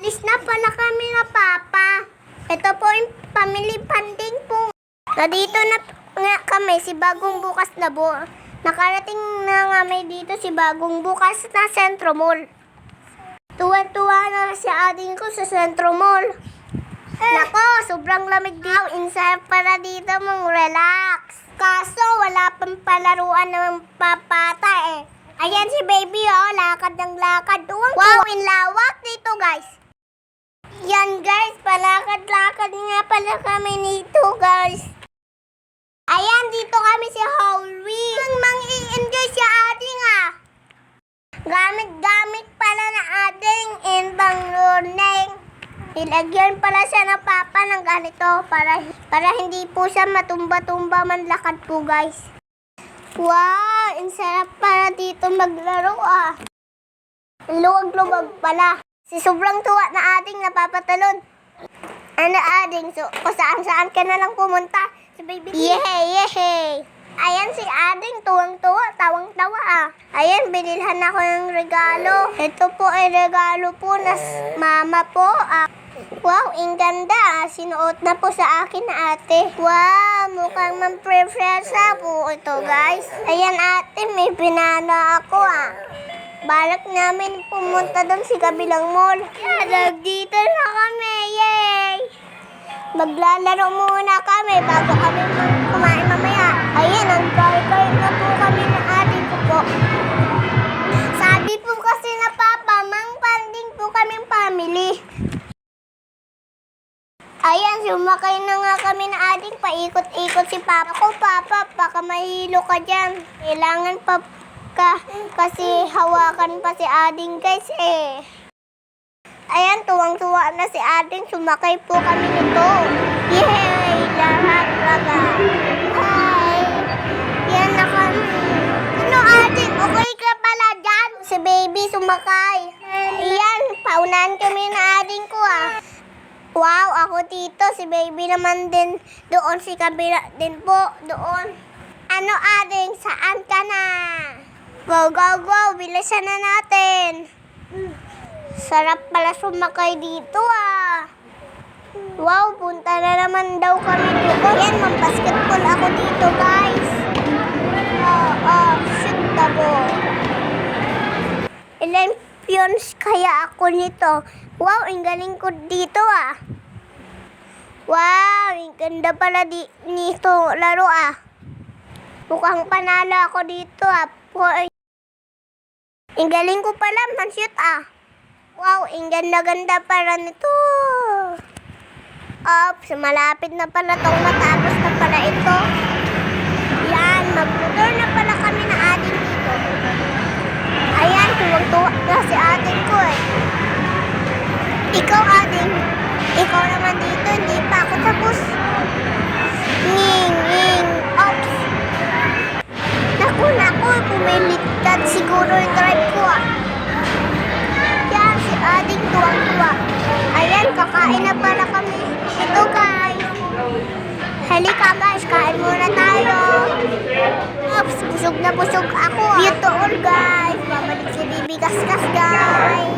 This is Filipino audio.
Alis na pala kami na Papa. Ito po yung family funding po. Nandito na nga kami si Bagong Bukas na Nakarating na nga may dito si Bagong Bukas na Sentro Mall. Tuwan-tuwa na si ading ko sa Sentro Mall. Nako, sobrang lamig dito. Insarap para dito mong relax. Kaso wala pang palaruan ng papata eh. Ayan si baby oh, lakad ng lakad. Wow, inlawak dito guys. Yan guys, palakad-lakad nga pala kami nito guys. Ayan, dito kami si Howie. Mang-i-enjoy si ading ah. Gamit-gamit pala na ading and pang learning. Ilagyan pala siya ng Papa ng ganito para hindi po siya matumba-tumba man lakad po guys. Wow, ang sarap para dito maglaro ah. Luwag-luwag pala. Si sobrang tuwa na ading napapatalon. Ano ading, so kung saan-saan ka na lang pumunta. Si baby. Yehey! Ayan si ading, tuwang-tuwa, tawang-tawa ah. Ayan, binilhan ako ng regalo. Ito po ay regalo po na mama po ah. Wow, ang ganda ah. Sinuot na po sa akin na ate. Wow, mukhang mamprefresa po ito guys. Ayan ate, may pinana ako ah. Balak namin pumunta doon sa kabilang mall. Dito na kami, yay! Maglalaro muna kami bago kami kumain mamaya. Ayan, ang kain na po kami ng ating ko po. Sabi po kasi na Papa, mang-funding po kaming family. Ayan, sumakay na nga kami na ading, paikot-ikot si Papa. Ako, Papa, baka mahilo ka dyan. Kailangan pa kasi hawakan pa si ading guys eh. Ayan, tuwang-tuwa na si ading, sumakay po kami nito. Yay! Lahat raga. Hi! Yan na kami. Ano ading? Okay ka pala dyan? Si baby sumakay. Ayan, paunahan kami na ading ko ah. Wow, ako dito. Si baby naman din doon. Si kabila din po doon. Ano ading? Saan ka na? Go, go, go. Bilisan na natin. Sarap pala sumakay dito ah. Wow, punta na naman daw kami dito. Yan, mag-basketball ako dito guys. Shoot the ball. Ilan pions kaya ako nito? Wow, ang galing ko dito ah. Wow, ang ganda pala nito laro ah. Mukhang panalo ako dito ah. Ang galing ko pala man-shoot ah. Wow, ang ganda-ganda pala nito. Ops, malapit na pala itong matapos na pala ito. Yan, mag-motor na pala kami na ating dito. Ayan, tuwag-tuwa na si ating ko eh. Ikaw ating, ikaw naman dito, hindi pa ako tapos. Nging, ops. Naku, pumiligtad siguro yung drive ko ah. Yan, si ading tuwang-tuwa. Ayan, kakain na pala kami. Ito guys. Halika guys, kain muna tayo. Oops, busog na busog ako. Beautiful guys. Babalik si Bibi Kaskas guys.